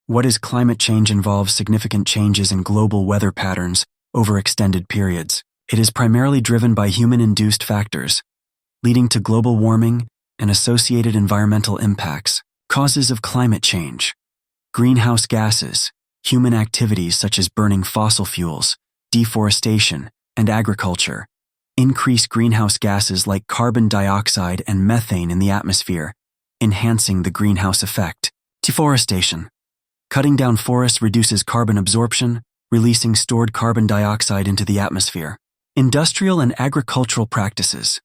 What is climate change involves significant changes in global weather patterns over extended periods. It is primarily driven by human-induced factors, leading to global warming and associated environmental impacts. Causes of climate change: greenhouse gases, human activities such as burning fossil fuels, deforestation, and agriculture, increase greenhouse gases like carbon dioxide and methane in the atmosphere, enhancing the greenhouse effect. Deforestation: cutting down forests reduces carbon absorption, releasing stored carbon dioxide into the atmosphere. Industrial and agricultural practices: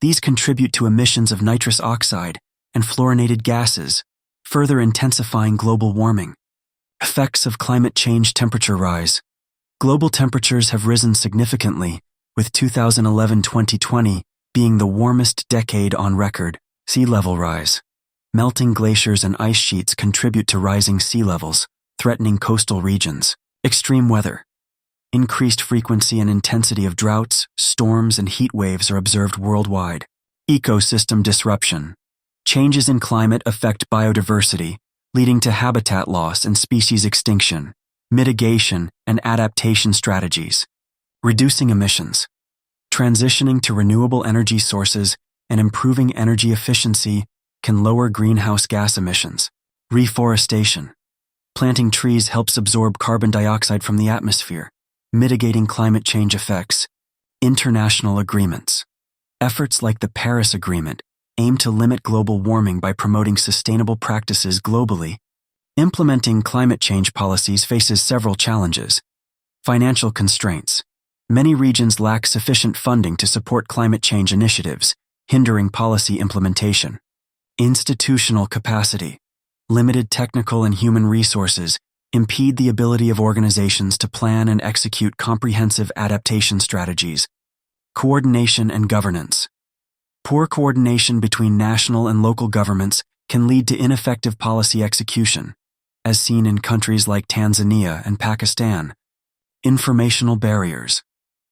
these contribute to emissions of nitrous oxide and fluorinated gases, further intensifying global warming. Effects of climate change: temperature rise. Global temperatures have risen significantly, with 2011-2020 being the warmest decade on record. Sea level rise: melting glaciers and ice sheets contribute to rising sea levels, threatening coastal regions. Extreme weather: increased frequency and intensity of droughts, storms, and heat waves are observed worldwide. Ecosystem disruption: changes in climate affect biodiversity, leading to habitat loss and species extinction. Mitigation and adaptation strategies: reducing emissions, transitioning to renewable energy sources, and improving energy efficiency can lower greenhouse gas emissions. Reforestation: planting trees helps absorb carbon dioxide from the atmosphere, mitigating climate change effects. International agreements: efforts like the Paris Agreement aim to limit global warming by promoting sustainable practices globally. Implementing climate change policies faces several challenges. Financial constraints: many regions lack sufficient funding to support climate change initiatives, hindering policy implementation. Institutional capacity: limited technical and human resources impede the ability of organizations to plan and execute comprehensive adaptation strategies. Coordination and governance: poor coordination between national and local governments can lead to ineffective policy execution, as seen in countries like Tanzania and Pakistan. Informational barriers: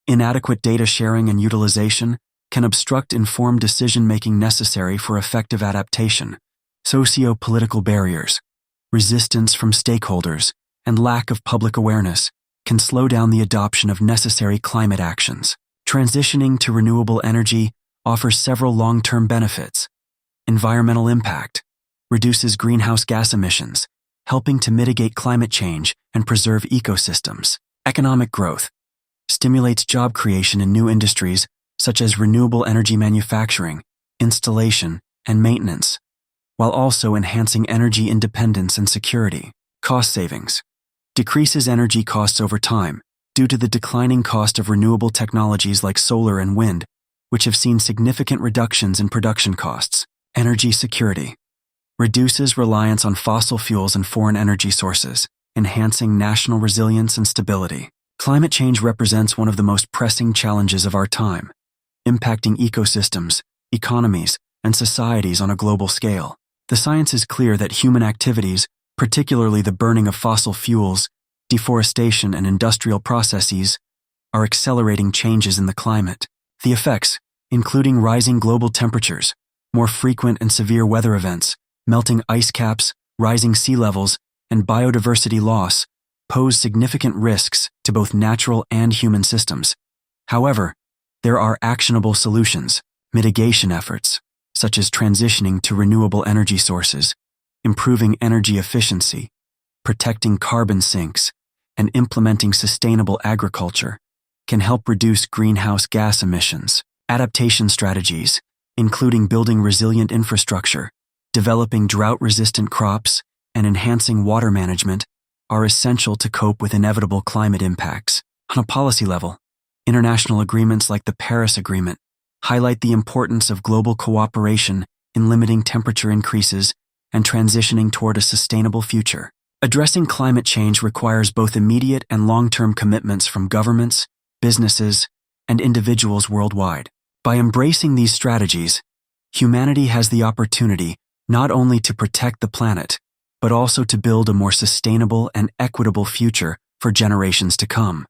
inadequate data sharing and utilization can obstruct informed decision-making necessary for effective adaptation. Socio-political barriers: resistance from stakeholders and lack of public awareness can slow down the adoption of necessary climate actions. Transitioning to renewable energy offers several long-term benefits. Environmental impact: reduces greenhouse gas emissions, helping to mitigate climate change and preserve ecosystems. Economic growth: stimulates job creation in new industries such as renewable energy manufacturing, installation, and maintenance, while also enhancing energy independence and security. Cost savings: decreases energy costs over time due to the declining cost of renewable technologies like solar and wind, which have seen significant reductions in production costs. Energy security: reduces reliance on fossil fuels and foreign energy sources, enhancing national resilience and stability. Climate change represents one of the most pressing challenges of our time, impacting ecosystems, economies, and societies on a global scale. The science is clear that human activities, particularly the burning of fossil fuels, deforestation, and industrial processes, are accelerating changes in the climate. The effects, including rising global temperatures, more frequent and severe weather events, melting ice caps, rising sea levels, and biodiversity loss, pose significant risks to both natural and human systems. However, there are actionable solutions. Mitigation efforts, such as transitioning to renewable energy sources, improving energy efficiency, protecting carbon sinks, and implementing sustainable agriculture, can help reduce greenhouse gas emissions. Adaptation strategies, including building resilient infrastructure, developing drought-resistant crops, and enhancing water management, are essential to cope with inevitable climate impacts. On a policy level, international agreements like the Paris Agreement highlight the importance of global cooperation in limiting temperature increases and transitioning toward a sustainable future. Addressing climate change requires both immediate and long-term commitments from governments, businesses, and individuals worldwide. By embracing these strategies, humanity has the opportunity not only to protect the planet, but also to build a more sustainable and equitable future for generations to come.